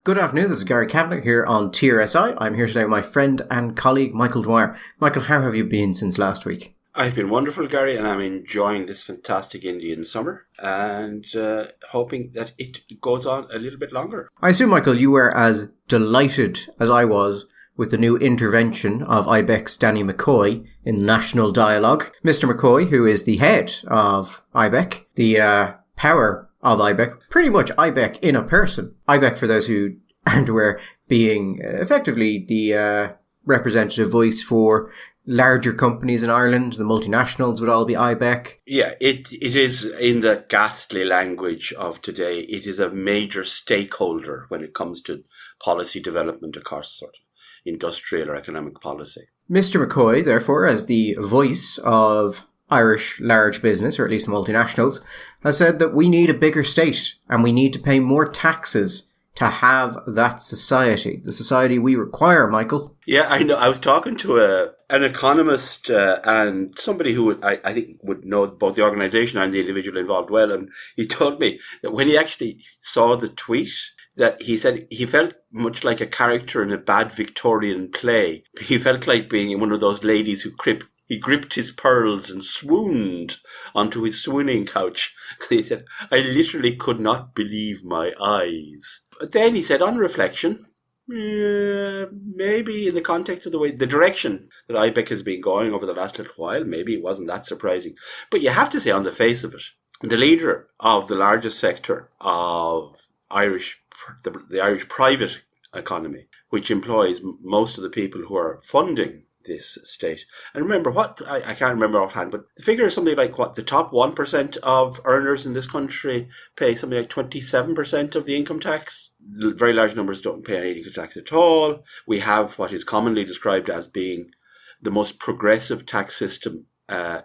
Good afternoon, this is Gary Kavanagh here on TRSI. I'm here today with my friend and colleague Michael Dwyer. Michael, how have you been since last week? I've been wonderful, Gary, and I'm enjoying this fantastic Indian summer and hoping that it goes on a little bit longer. I assume, Michael, you were as delighted as I was with the new intervention of Ibec's Danny McCoy in National Dialogue. Mr. McCoy, who is the head of Ibec, the power of Ibec, pretty much Ibec in a person. Ibec, for those who aren't aware, being effectively the representative voice for larger companies in Ireland. The multinationals would all be Ibec. Yeah, it is, in the ghastly language of today, it is a major stakeholder when it comes to policy development across sort of industrial or economic policy. Mr. McCoy, therefore, as the voice of Irish large business, or at least the multinationals, has said that we need a bigger state and we need to pay more taxes to have that society, the society we require, Michael. Yeah, I know. I was talking to an economist and somebody who I think would know both the organisation and the individual involved well, and he told me that when he actually saw the tweet, that he said he felt much like a character in a bad Victorian play. He felt like being one of those ladies who he gripped his pearls and swooned onto his swooning couch. He said, I literally could not believe my eyes. But then he said, on reflection, maybe in the context of the direction that Ibec has been going over the last little while, maybe it wasn't that surprising. But you have to say, on the face of it, the leader of the largest sector of the Irish private economy, which employs most of the people who are funding this state. And remember I can't remember offhand, but the figure is something like the top 1% of earners in this country pay something like 27% of the income tax. Very large numbers don't pay any income tax at all. We have what is commonly described as being the most progressive tax system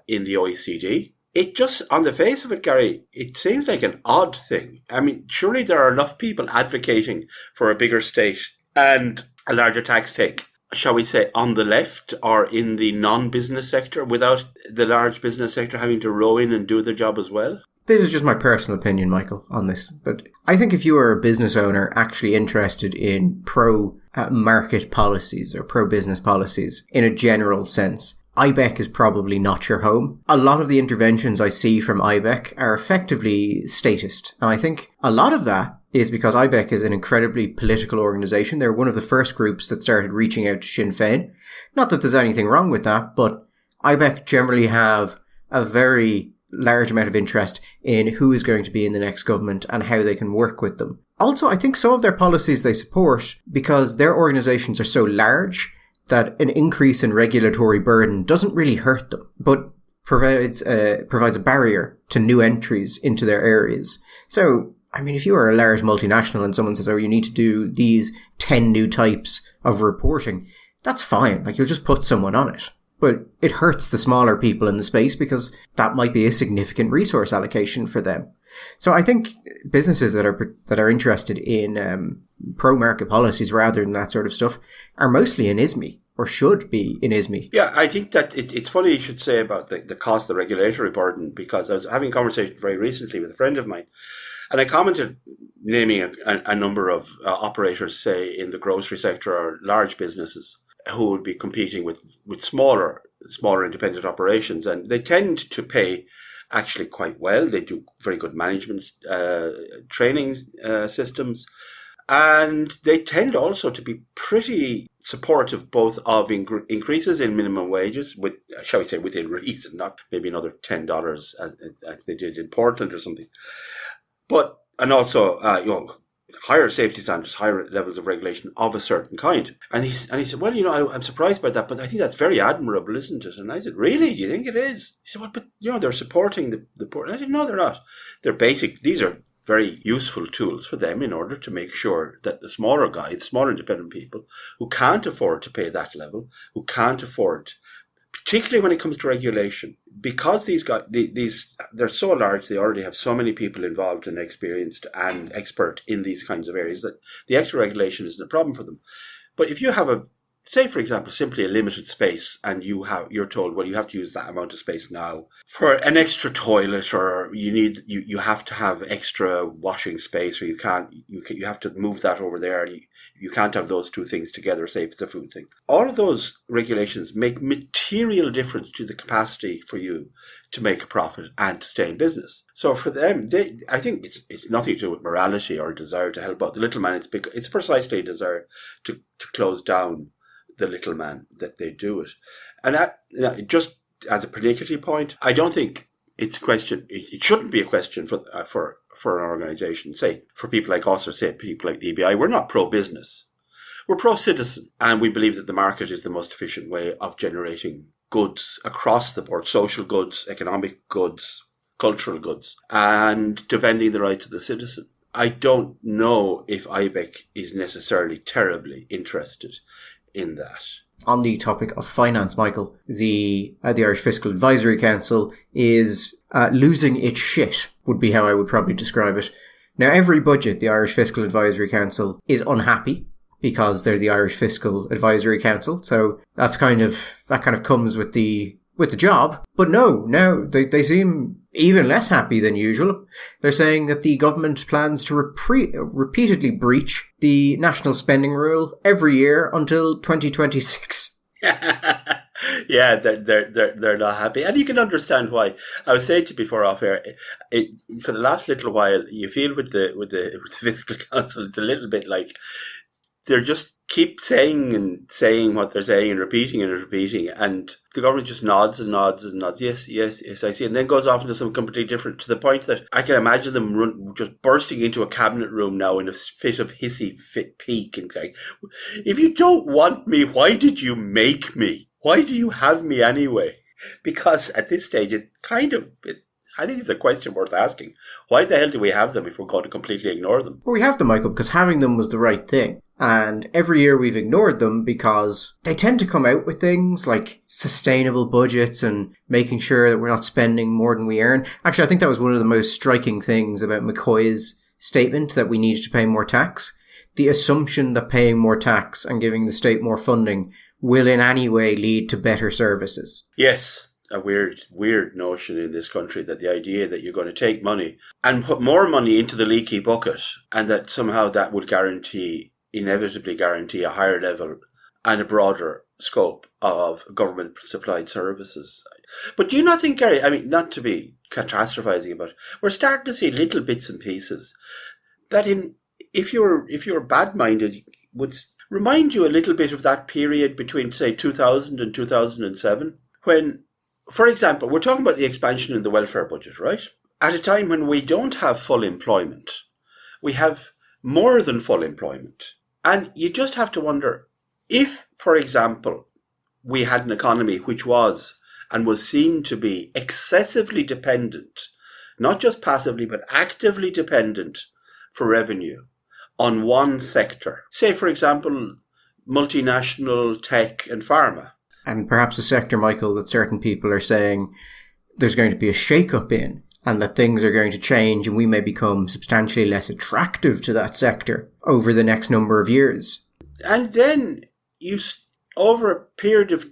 in the OECD. It just, on the face of it, Gary, it seems like an odd thing. I mean, surely there are enough people advocating for a bigger state and a larger tax take, shall we say, on the left or in the non-business sector, without the large business sector having to row in and do the job as well? This is just my personal opinion, Michael, on this. But I think if you are a business owner actually interested in pro-market policies or pro-business policies in a general sense, Ibec is probably not your home. A lot of the interventions I see from Ibec are effectively statist. And I think a lot of that is because Ibec is an incredibly political organisation. They're one of the first groups that started reaching out to Sinn Féin. Not that there's anything wrong with that, but Ibec generally have a very large amount of interest in who is going to be in the next government and how they can work with them. Also, I think some of their policies they support because their organisations are so large that an increase in regulatory burden doesn't really hurt them, but provides a barrier to new entries into their areas. So, I mean, if you are a large multinational and someone says, oh, you need to do these 10 new types of reporting, that's fine. Like, you'll just put someone on it. But it hurts the smaller people in the space because that might be a significant resource allocation for them. So I think businesses that are interested in pro-market policies rather than that sort of stuff are mostly in ISME, or should be in ISME. Yeah, I think that it's funny you should say about the cost of the regulatory burden, because I was having a conversation very recently with a friend of mine, and I commented naming a number of operators, say, in the grocery sector or large businesses who would be competing with smaller independent operations, and they tend to pay actually quite well. They do very good management training systems, and they tend also to be pretty supportive both of increases in minimum wages, with, shall we say, within reason, not maybe another $10 as they did in Portland or something, and also higher safety standards, higher levels of regulation of a certain kind. And he said, well, I'm surprised by that, but I think that's very admirable, isn't it? And I said, really? Do you think it is? He said, well, but, they're supporting the poor. And I said, no, they're not. These are very useful tools for them in order to make sure that the smaller guys, smaller independent people who can't afford to pay that level, who can't afford, particularly when it comes to regulation, because these guys, they're so large, they already have so many people involved and experienced and expert in these kinds of areas that the extra regulation isn't a problem for them. But if you have say, for example, simply a limited space, and you're told, well, you have to use that amount of space now for an extra toilet, or you have to have extra washing space, or you have to move that over there, and you can't have those two things together, say if it's a food thing. All of those regulations make material difference to the capacity for you to make a profit and to stay in business. So for them, I think it's nothing to do with morality or a desire to help out the little man. It's precisely a desire to close down the little man that they do it. And that, just as a predicatory point, I don't think it's a question. It shouldn't be a question for an organisation. Say for people like us, or say people like the EBI, we're not pro-business. We're pro-citizen, and we believe that the market is the most efficient way of generating goods across the board: social goods, economic goods, cultural goods, and defending the rights of the citizen. I don't know if Ibec is necessarily terribly interested in that. On the topic of finance, Michael, the Irish Fiscal Advisory Council is losing its shit, would be how I would probably describe it. Now, every budget, the Irish Fiscal Advisory Council is unhappy because they're the Irish Fiscal Advisory Council. So that kind of comes with the job. But no, now they seem even less happy than usual. They're saying that the government plans to repeatedly breach the national spending rule every year until 2026. Yeah, they're not happy, and you can understand why. I was saying to you before off air, for the last little while, you feel with the Fiscal Council, it's a little bit like they're just keep saying what they're saying and repeating, and the government just nods and nods and nods. Yes, I see, and then goes off into something completely different, to the point that I can imagine them just bursting into a cabinet room now in a fit of hissy fit peak and saying, "If you don't want me, why did you make me? Why do you have me anyway?" Because at this stage, I think it's a question worth asking. Why the hell do we have them if we're going to completely ignore them? Well, we have them, Michael, because having them was the right thing. And every year we've ignored them because they tend to come out with things like sustainable budgets and making sure that we're not spending more than we earn. Actually, I think that was one of the most striking things about McCoy's statement, that we needed to pay more tax. The assumption that paying more tax and giving the state more funding will in any way lead to better services. Yes. A weird notion in this country, that the idea that you're going to take money and put more money into the leaky bucket, and that somehow that would inevitably guarantee a higher level and a broader scope of government supplied services. But do you not think, Gary, I mean, not to be catastrophizing, but we're starting to see little bits and pieces that if you're bad-minded, would remind you a little bit of that period between, say, 2000 and 2007, when, for example, we're talking about the expansion in the welfare budget, right? At a time when we don't have full employment, we have more than full employment. And you just have to wonder, if, for example, we had an economy which was seen to be excessively dependent, not just passively, but actively dependent for revenue on one sector. Say, for example, multinational tech and pharma. And perhaps a sector, Michael, that certain people are saying there's going to be a shake-up in, and that things are going to change and we may become substantially less attractive to that sector over the next number of years. And then over a period of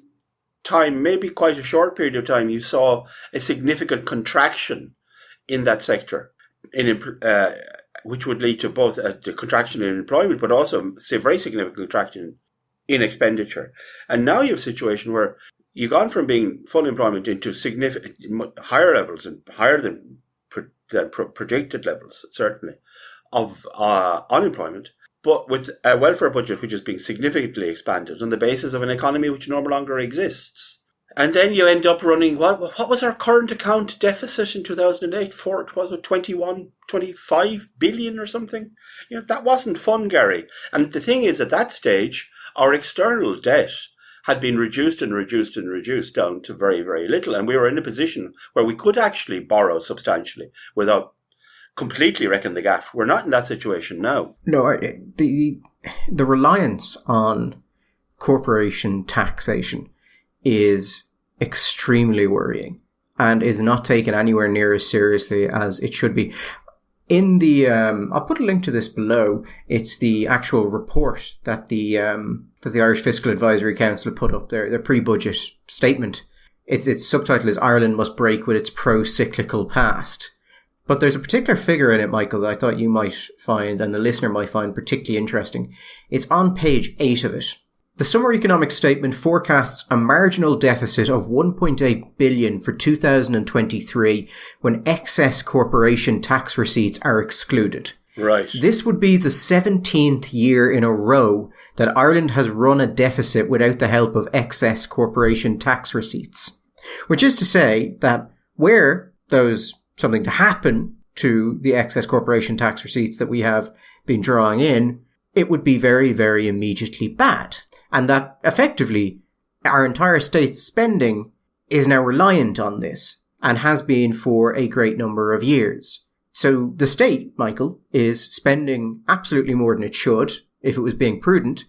time, maybe quite a short period of time, you saw a significant contraction in that sector, which would lead to both a contraction in employment, but also a very significant contraction in expenditure. And now you have a situation where you've gone from being full employment into significant higher levels, and higher than projected levels, certainly, of unemployment, but with a welfare budget which is being significantly expanded on the basis of an economy which no longer exists. And then you end up running, what was our current account deficit in 2008? Was it 25 billion or something? That wasn't fun, Gary. And the thing is, at that stage, our external debt had been reduced down to very, very little. And we were in a position where we could actually borrow substantially without completely wrecking the gaff. We're not in that situation now. No, the reliance on corporation taxation is extremely worrying and is not taken anywhere near as seriously as it should be. In the, I'll put a link to this below. It's the actual report that the Irish Fiscal Advisory Council put up, their pre-budget statement. Its subtitle is Ireland Must Break with Its Pro-Cyclical Past. But there's a particular figure in it, Michael, that I thought you might find, and the listener might find particularly interesting. It's on page 8 of it. The Summer Economic Statement forecasts a marginal deficit of 1.8 billion for 2023 when excess corporation tax receipts are excluded. Right. This would be the 17th year in a row that Ireland has run a deficit without the help of excess corporation tax receipts. Which is to say that were there's something to happen to the excess corporation tax receipts that we have been drawing in, it would be very, very immediately bad. And that effectively our entire state's spending is now reliant on this and has been for a great number of years. So the state, Michael, is spending absolutely more than it should if it was being prudent.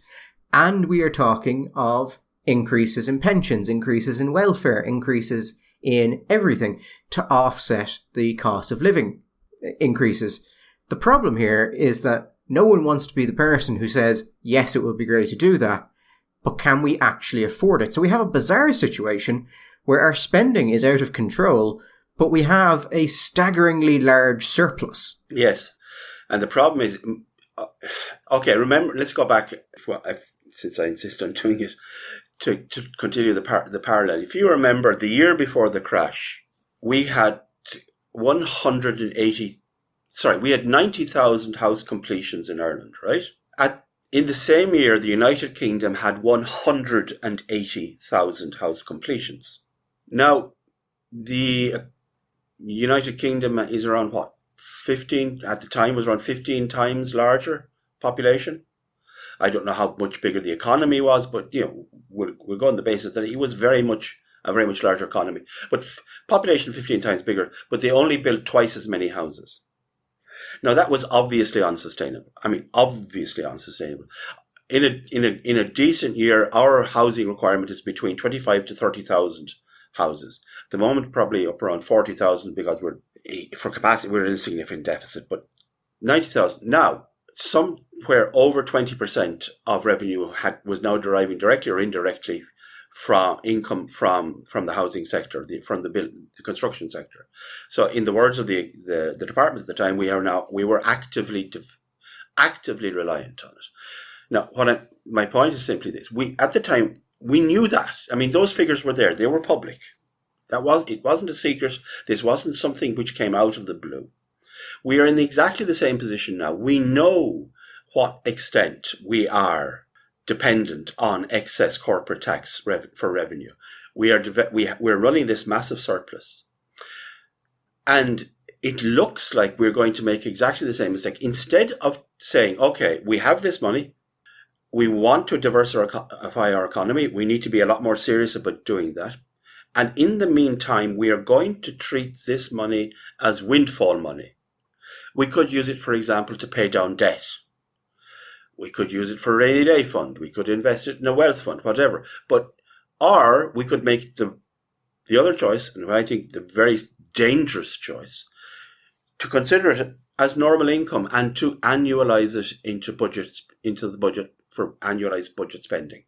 And we are talking of increases in pensions, increases in welfare, increases in everything to offset the cost of living increases. The problem here is that no one wants to be the person who says, yes, it would be great to do that, but can we actually afford it? So we have a bizarre situation where our spending is out of control, but we have a staggeringly large surplus. Yes. And the problem is, okay, remember, let's go back, since I insist on doing it, to continue the parallel. If you remember, the year before the crash, we had 90,000 house completions in Ireland, right? In the same year, the United Kingdom had 180,000 house completions. Now, the United Kingdom is around 15, at the time was around 15 times larger population. I don't know how much bigger the economy was, but, we'll go on the basis that it was a very much larger economy. But population 15 times bigger, but they only built twice as many houses. Now, that was obviously unsustainable. Obviously unsustainable. In a decent year, our housing requirement is between 25 to 30,000 houses. At the moment, probably up around 40,000 because for capacity, we're in a significant deficit, but 90,000. Now, somewhere over 20% of revenue was now deriving directly or indirectly from income from the housing sector, from the construction sector. So, in the words of the department at the time, we were actively reliant on it. Now, my point is simply this: at the time we knew that. Those figures were there; they were public. It wasn't a secret. This wasn't something which came out of the blue. We are in exactly the same position now. We know what extent we are dependent on excess corporate tax for revenue. We're running this massive surplus. And it looks like we're going to make exactly the same mistake. Instead of saying, okay, we have this money, we want to diversify our economy, we need to be a lot more serious about doing that. And in the meantime, we are going to treat this money as windfall money. We could use it, for example, to pay down debt. We could use it for a rainy day fund. We could invest it in a wealth fund, whatever. Or we could make the other choice, and I think the very dangerous choice, to consider it as normal income and to annualize it into the budget for annualized budget spending.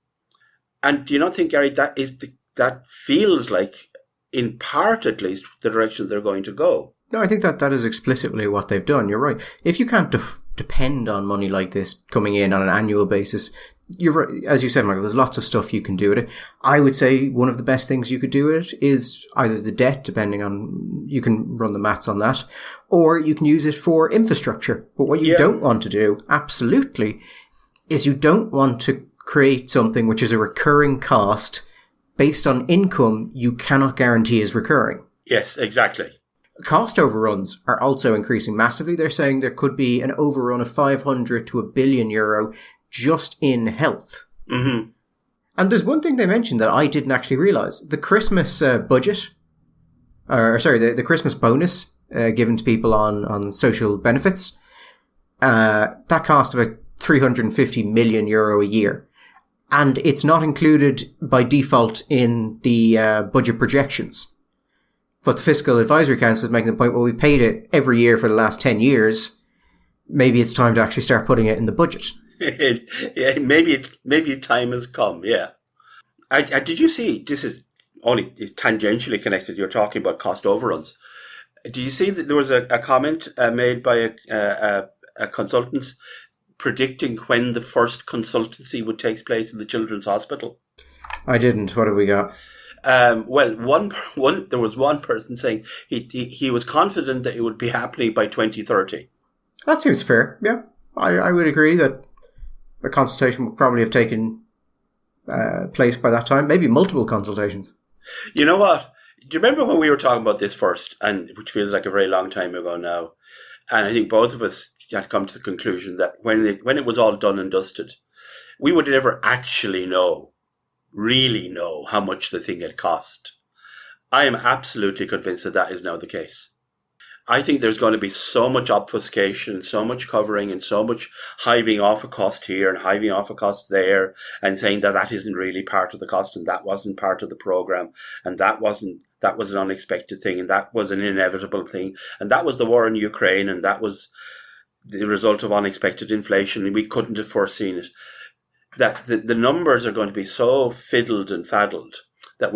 And do you not think, Gary, that feels like, in part at least, the direction they're going to go? No, I think that is explicitly what they've done. You're right. If you can't depend on money like this coming in on an annual basis, you're right. As you said, Michael, there's lots of stuff you can do with it. I would say one of the best things you could do with it is either the debt, depending on, you can run the maths on that, or you can use it for infrastructure. But what you don't want to do, absolutely, is you don't want to create something which is a recurring cost based on income you cannot guarantee is recurring. Yes, exactly. Cost overruns are also increasing massively. They're saying there could be an overrun of 500 to €1 billion just in health. Mm-hmm. And there's one thing they mentioned that I didn't actually realise. The Christmas budget, the Christmas bonus given to people on social benefits, that cost about €350 million a year. And it's not included by default in the budget projections. But the Fiscal Advisory Council is making the point, well, we paid it every year for the last 10 years. Maybe it's time to actually start putting it in the budget. Yeah, maybe time has come. Yeah. Did you see? This is only tangentially connected. You're talking about cost overruns. Do you see that there was a comment made by a consultant predicting when the first consultancy would take place in the Children's Hospital? I didn't. What have we got? Well, there was one person saying he was confident that it would be happening by 2030. That seems fair. Yeah, I would agree that a consultation would probably have taken place by that time. Maybe multiple consultations. You know what? Do you remember when we were talking about this first, and which feels like a very long time ago now? And I think both of us had come to the conclusion that when it was all done and dusted, we would never actually really know how much the thing had cost. I am absolutely convinced that is now the case. I think there's going to be so much obfuscation, so much covering, and so much hiving off a cost here and hiving off a cost there, and saying that isn't really part of the cost, and that wasn't part of the program, and that was an unexpected thing, and that was an inevitable thing, and that was the war in Ukraine, and that was the result of unexpected inflation, and we couldn't have foreseen it. That the numbers are going to be so fiddled and faddled that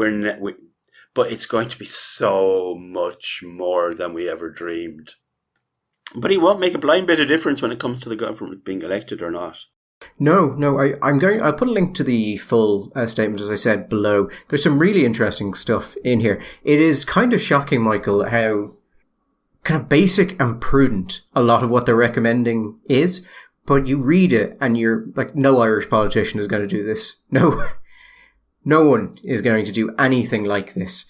but it's going to be so much more than we ever dreamed. But it won't make a blind bit of difference when it comes to the government being elected or not. No, I'll put a link to the full statement, as I said, below. There's some really interesting stuff in here. It is kind of shocking, Michael, how kind of basic and prudent a lot of what they're recommending is. But you read it and you're like, no Irish politician is going to do this. No one is going to do anything like this.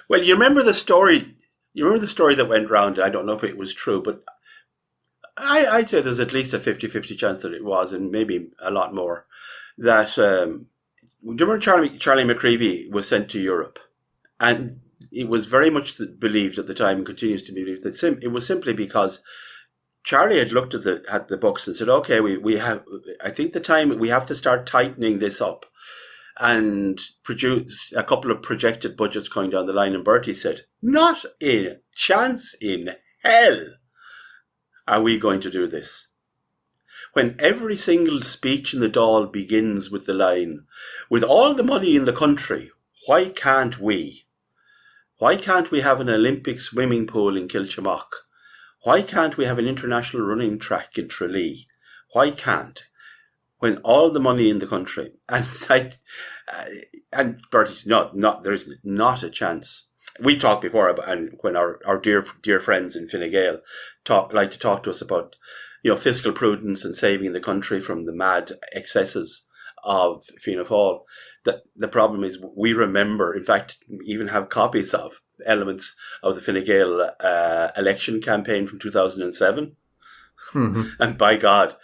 Well, you remember the story that went round. I don't know if it was true, but I'd say there's at least a 50-50 chance that it was, and maybe a lot more. That do you remember Charlie McCreevy was sent to Europe, and it was very much believed at the time, and continues to be believed, that it was simply because Charlie had looked at the books and said, "Okay, I think the time we have to start tightening this up." And produce a couple of projected budgets going down the line. And Bertie said, "Not a chance in hell are we going to do this." When every single speech in the Dáil begins with the line, "With all the money in the country, why can't we? Why can't we have an Olympic swimming pool in Kilchamack? Why can't we have an international running track in Tralee? Why can't?" When all the money in the country, and Bertie's there's not a chance. We talked before about, and when our dear friends in Fine Gael like to talk to us about, fiscal prudence and saving the country from the mad excesses of Fianna Fáil. The problem is we remember, in fact, even have copies of elements of the Fine Gael election campaign from 2007, and by God.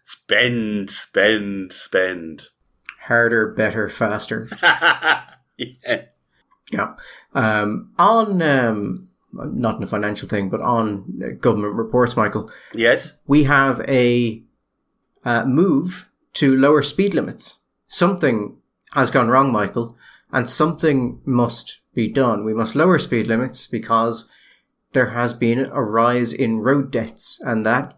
Spend. Harder, better, faster. Yeah. On, not in a financial thing, but on government reports, Michael. Yes. We have a move to lower speed limits. Something has gone wrong, Michael, and something must be done. We must lower speed limits because there has been a rise in road deaths, and that,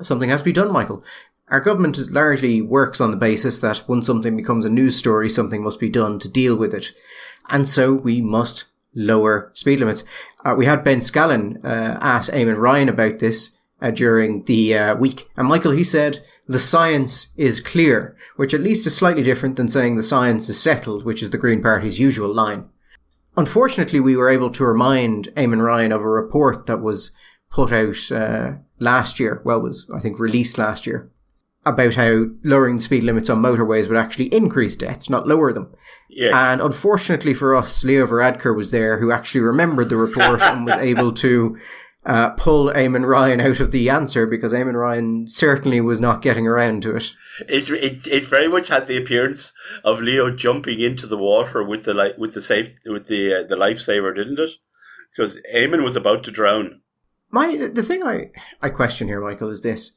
something has to be done, Michael. Our government largely works on the basis that when something becomes a news story, something must be done to deal with it. And so we must lower speed limits. We had Ben Scallon ask Eamon Ryan about this during the week. And Michael, he said, the science is clear, which at least is slightly different than saying the science is settled, which is the Green Party's usual line. Unfortunately, we were able to remind Eamon Ryan of a report that was put out last year, was, I think, released last year, about how lowering speed limits on motorways would actually increase deaths, not lower them. Yes. And unfortunately for us, Leo Varadkar was there, who actually remembered the report and was able to pull Eamon Ryan out of the answer, because Eamon Ryan certainly was not getting around to it. It very much had the appearance of Leo jumping into the water with the lifesaver, didn't it? Because Eamon was about to drown. The thing I question here, Michael, is this.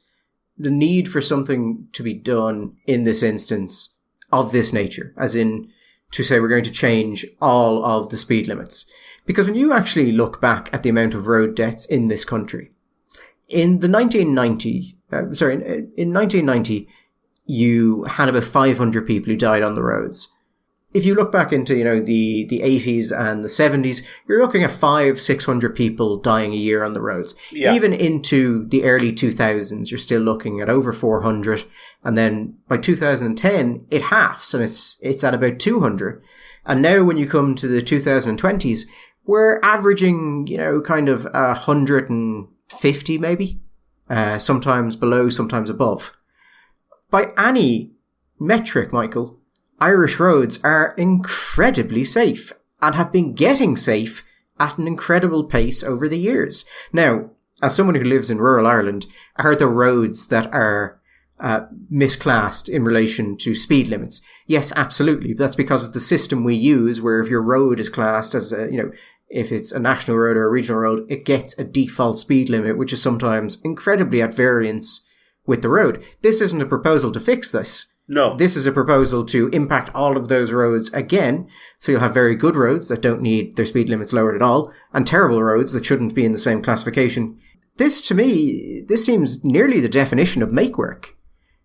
The need for something to be done in this instance of this nature, as in to say we're going to change all of the speed limits. Because when you actually look back at the amount of road deaths in this country, in 1990, you had about 500 people who died on the roads. If you look back into, the 80s and the 70s, you're looking at 500-600 people dying a year on the roads. Yeah. Even into the early 2000s, you're still looking at over 400. And then by 2010, it halves and it's at about 200. And now when you come to the 2020s, we're averaging, kind of 150 maybe, sometimes below, sometimes above. By any metric, Michael, Irish roads are incredibly safe and have been getting safe at an incredible pace over the years. Now, as someone who lives in rural Ireland, are there roads that are misclassed in relation to speed limits? Yes, absolutely. That's because of the system we use, where if your road is classed as if it's a national road or a regional road, it gets a default speed limit, which is sometimes incredibly at variance with the road. This isn't a proposal to fix this. No. This is a proposal to impact all of those roads again. So you'll have very good roads that don't need their speed limits lowered at all, and terrible roads that shouldn't be in the same classification. This, to me, this seems nearly the definition of make work.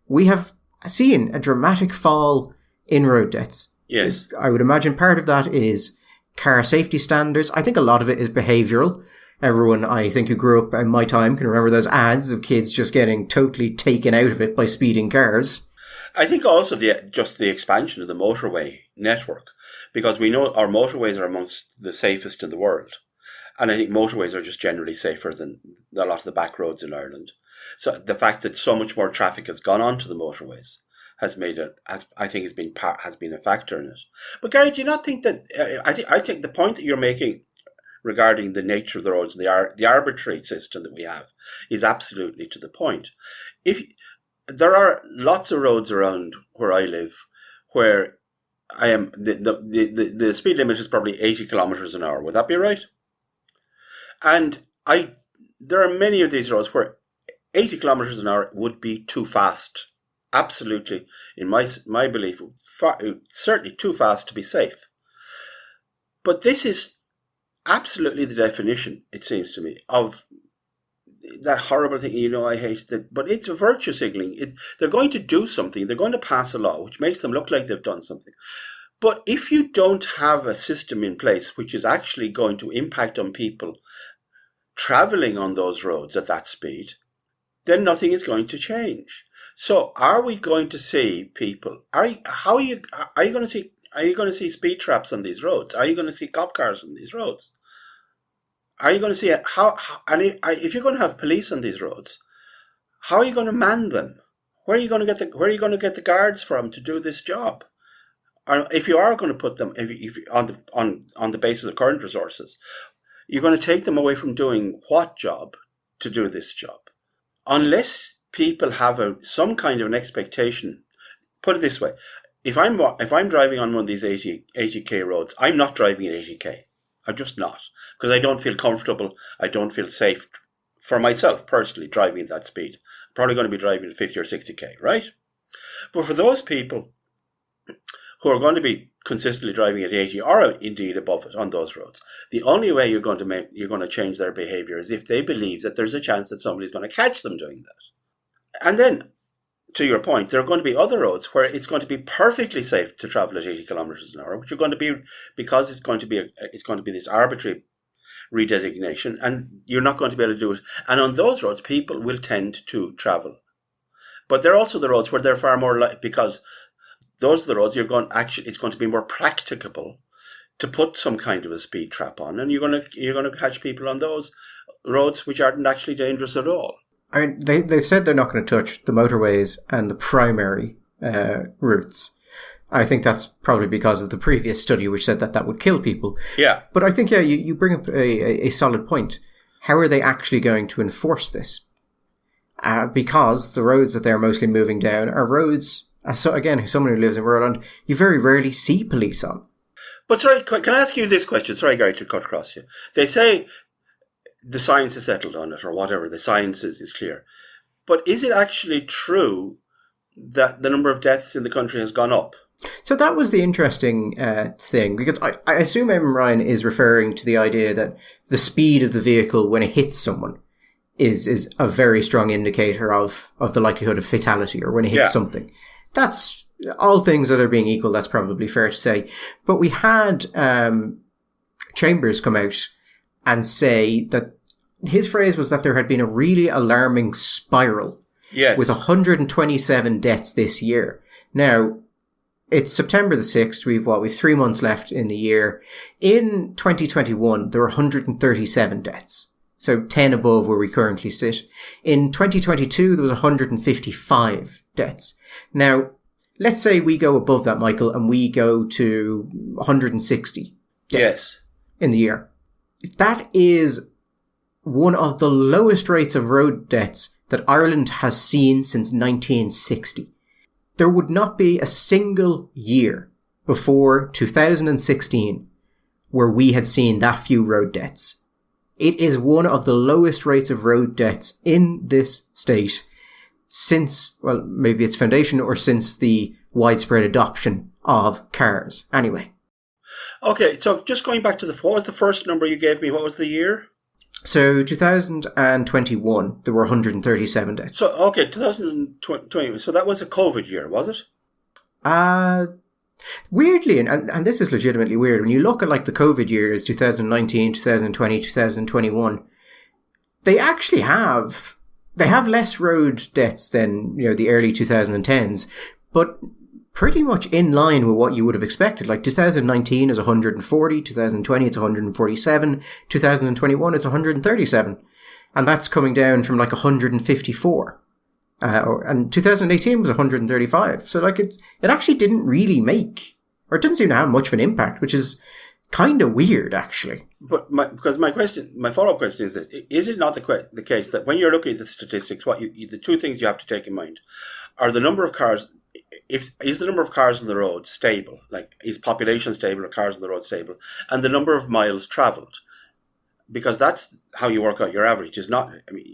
We have seen a dramatic fall in road deaths. Yes. I would imagine part of that is car safety standards. I think a lot of it is behavioural. Everyone, I think, who grew up in my time can remember those ads of kids just getting totally taken out of it by speeding cars. I think also just the expansion of the motorway network, because we know our motorways are amongst the safest in the world. And I think motorways are just generally safer than a lot of the back roads in Ireland. So the fact that so much more traffic has gone onto the motorways has made it, I think, has been a factor in it. But Gary, do you not think that, I think the point that you're making regarding the nature of the roads, the arbitrary system that we have, is absolutely to the point. If there are lots of roads around where I live where I am, the speed limit is probably 80 kilometers an hour. Would that be right? And there are many of these roads where 80 kilometers an hour would be too fast. Absolutely, in my belief, certainly too fast to be safe. But this is absolutely the definition, it seems to me, of that horrible thing, I hate that, but it's a virtue signaling. They're going to do something. They're going to pass a law, which makes them look like they've done something. But if you don't have a system in place which is actually going to impact on people traveling on those roads at that speed, then nothing is going to change. So, are we going to see people? Are you going to see speed traps on these roads? Are you going to see cop cars on these roads? Are you going to see if you're going to have police on these roads, how are you going to man them? Where are you going to get the guards from to do this job? Or if you are going to put them on the basis of current resources, you're going to take them away from doing what job to do this job? Unless people have some kind of an expectation. Put it this way: if I'm driving on one of these 80k roads, I'm not driving at 80k. I'm just not, because I don't feel comfortable. I don't feel safe for myself personally driving at that speed. I'm probably going to be driving at 50 or 60k, right? But for those people who are going to be consistently driving at 80 or indeed above it on those roads, the only way you're going to change their behaviour is if they believe that there's a chance that somebody's going to catch them doing that. And then, to your point, there are going to be other roads where it's going to be perfectly safe to travel at 80 kilometers an hour, which are going to be, because it's going to be this arbitrary redesignation, and you're not going to be able to do it. And on those roads, people will tend to travel. But there are also the roads where they're far more because those are the roads it's going to be more practicable to put some kind of a speed trap on, and you're going to catch people on those roads which aren't actually dangerous at all. I mean, they've said they're not going to touch the motorways and the primary routes. I think that's probably because of the previous study which said that would kill people. Yeah. But I think, you bring up a solid point. How are they actually going to enforce this? Because the roads that they're mostly moving down are roads, so again, someone who lives in rural Ireland, you very rarely see police on. But sorry, can I ask you this question? Sorry, Gary, to cut across you. They say the science is settled on it, or whatever, the science is clear. But is it actually true that the number of deaths in the country has gone up? So that was the interesting thing, because I assume Ryan is referring to the idea that the speed of the vehicle when it hits someone is a very strong indicator of the likelihood of fatality, or when it hits something. That's, all things other being equal, that's probably fair to say. But we had Chambers come out and say that his phrase was that there had been a really alarming spiral with 127 deaths this year. Now, it's September the 6th. We've 3 months left in the year. In 2021, there were 137 deaths. So 10 above where we currently sit. In 2022, there was 155 deaths. Now, let's say we go above that, Michael, and we go to 160 deaths in the year. That is one of the lowest rates of road deaths that Ireland has seen since 1960. There would not be a single year before 2016 where we had seen that few road deaths. It is one of the lowest rates of road deaths in this state since, well, maybe its foundation, or since the widespread adoption of cars. Anyway. Okay, so just going back to what was the first number you gave me? What was the year? So 2021, there were 137 deaths. So, okay, 2020. So that was a COVID year, was it? Weirdly, and this is legitimately weird, when you look at like the COVID years, 2019, 2020, 2021, they actually have less road deaths than, the early 2010s, but pretty much in line with what you would have expected. Like 2019 is 140, 2020 it's 147, 2021 it's 137. And that's coming down from like 154. And 2018 was 135. So like it actually didn't really make, or it doesn't seem to have much of an impact, which is kind of weird actually. But my follow-up question is this: is it not the case that when you're looking at the statistics, the two things you have to take in mind are the number of cars. Is the number of cars on the road stable? Like, is population stable or cars on the road stable? And the number of miles travelled, because that's how you work out your average. Is not, I mean,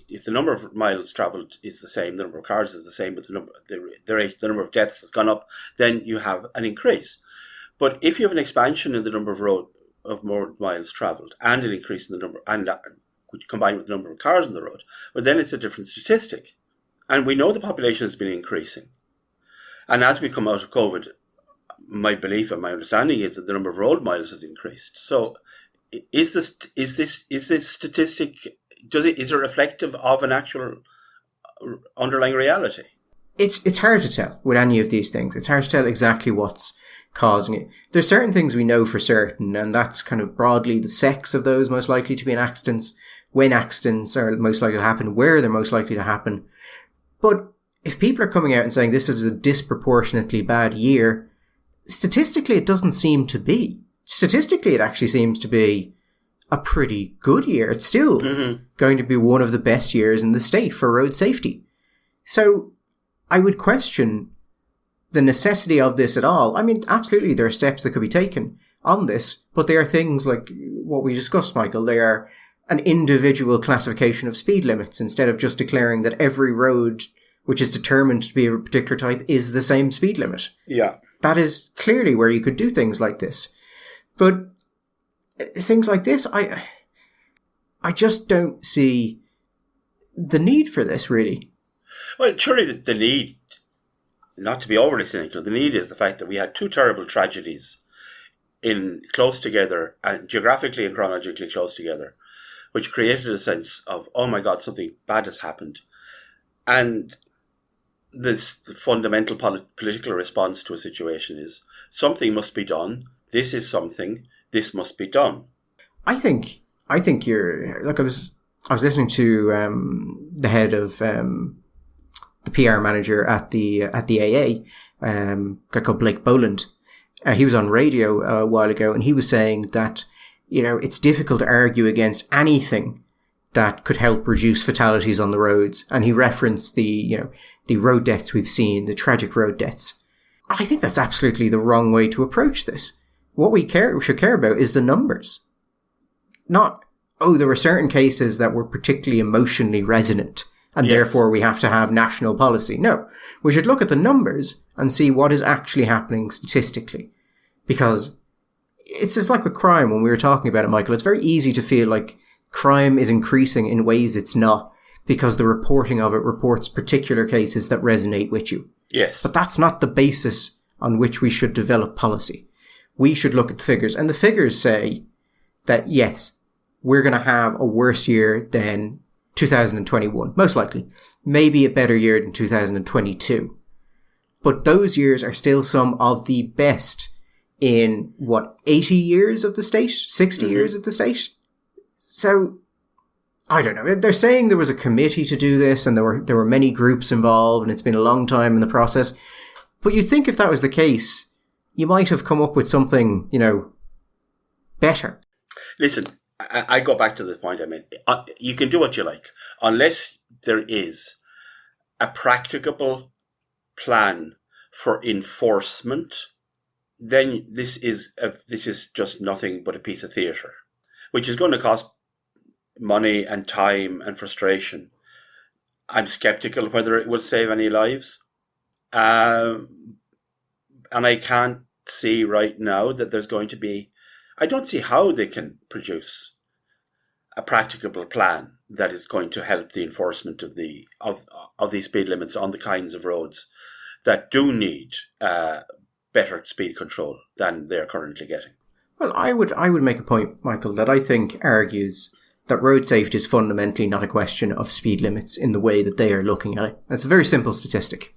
if the number of miles travelled is the same, the number of cars is the same, but the number of deaths has gone up, then you have an increase. But if you have an expansion in the number of more miles travelled and an increase in the number, and which combined with the number of cars on the road, well, then it's a different statistic. And we know the population has been increasing. And as we come out of COVID, my belief and my understanding is that the number of road miles has increased. So, is this statistic? Is it reflective of an actual underlying reality? It's hard to tell with any of these things. It's hard to tell exactly what's causing it. There's certain things we know for certain, and that's kind of broadly the sex of those most likely to be in accidents, when accidents are most likely to happen, where they're most likely to happen. But if people are coming out and saying this is a disproportionately bad year, statistically it doesn't seem to be. Statistically it actually seems to be a pretty good year. It's still going to be one of the best years in the state for road safety. So I would question the necessity of this at all. I mean, absolutely there are steps that could be taken on this, but they are things like what we discussed, Michael. They are an individual classification of speed limits instead of just declaring that every road which is determined to be a particular type is the same speed limit. Yeah. That is clearly where you could do things like this. But things like this, I just don't see the need for this, really. Well, surely the need, not to be overly cynical, the need is the fact that we had two terrible tragedies in close together, and geographically and chronologically close together, which created a sense of, oh my God, something bad has happened. And the fundamental political response to a situation is something must be done. This is something. This must be done. I think you're, look, I was listening to the head of the PR manager at the AA, a guy called Blake Boland. He was on radio a while ago, and he was saying that, it's difficult to argue against anything that could help reduce fatalities on the roads. And he referenced the road deaths we've seen, the tragic road deaths. I think that's absolutely the wrong way to approach this. What we should care about is the numbers. Not, there were certain cases that were particularly emotionally resonant, and therefore we have to have national policy. No, we should look at the numbers and see what is actually happening statistically. Because it's just like with crime when we were talking about it, Michael. It's very easy to feel like crime is increasing in ways it's not because the reporting of it reports particular cases that resonate with you. Yes. But that's not the basis on which we should develop policy. We should look at the figures. And the figures say that, yes, we're going to have a worse year than 2021, most likely. Maybe a better year than 2022. But those years are still some of the best in, 80 years of the state? 60 years of the state? So, I don't know. They're saying there was a committee to do this and there were many groups involved and it's been a long time in the process. But you'd think if that was the case, you might have come up with something, better. Listen, I go back to the point I made. You can do what you like. Unless there is a practicable plan for enforcement, then this is just nothing but a piece of theatre, which is going to cost money and time and frustration. I'm skeptical whether it will save any lives. And I can't see right now that there's going to be, I don't see how they can produce a practicable plan that is going to help the enforcement of these speed limits on the kinds of roads that do need better speed control than they're currently getting. Well, I would make a point, Michael, that I think argues that road safety is fundamentally not a question of speed limits in the way that they are looking at it. That's a very simple statistic.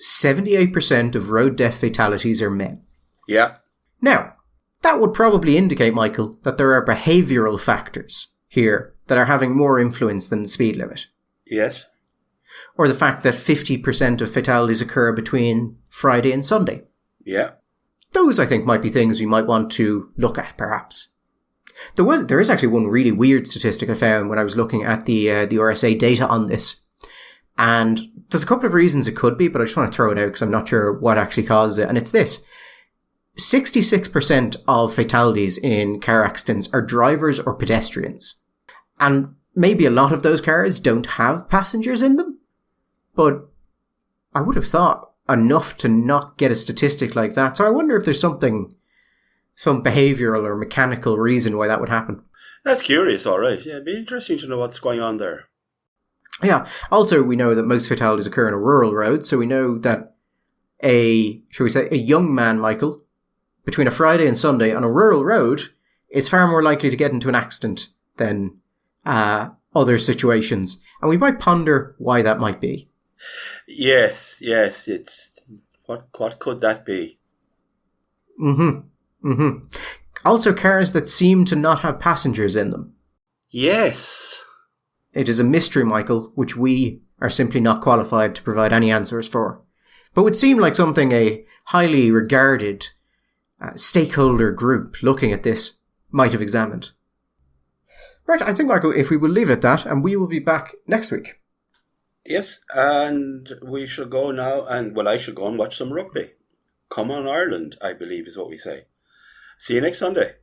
78% of road death fatalities are men. Yeah. Now, that would probably indicate, Michael, that there are behavioural factors here that are having more influence than the speed limit. Yes. Or the fact that 50% of fatalities occur between Friday and Sunday. Yeah. Those, I think, might be things we might want to look at, perhaps. There is actually one really weird statistic I found when I was looking at the RSA data on this. And there's a couple of reasons it could be, but I just want to throw it out because I'm not sure what actually causes it. And it's this. 66% of fatalities in car accidents are drivers or pedestrians. And maybe a lot of those cars don't have passengers in them. But I would have thought enough to not get a statistic like that. So I wonder if there's some behavioural or mechanical reason why that would happen. That's curious, all right. Yeah, it'd be interesting to know what's going on there. Yeah. Also, we know that most fatalities occur on a rural road, so we know that a young man, Michael, between a Friday and Sunday on a rural road is far more likely to get into an accident than other situations. And we might ponder why that might be. Yes, it's what could that be? Also, cars that seem to not have passengers in them. Yes. It is a mystery, Michael, which we are simply not qualified to provide any answers for. But would seem like something a highly regarded stakeholder group looking at this might have examined. Right, I think, Michael, if we will leave it at that, and we will be back next week. Yes, and we shall go now, I shall go and watch some rugby. Come on, Ireland, I believe is what we say. See you next Sunday.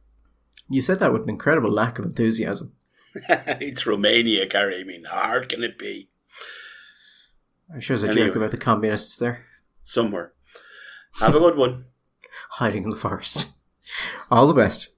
You said that with an incredible lack of enthusiasm. It's Romania, Gary. I mean, how hard can it be? I'm sure there's a joke about the communists there. Somewhere. Have a good one. Hiding in the forest. All the best.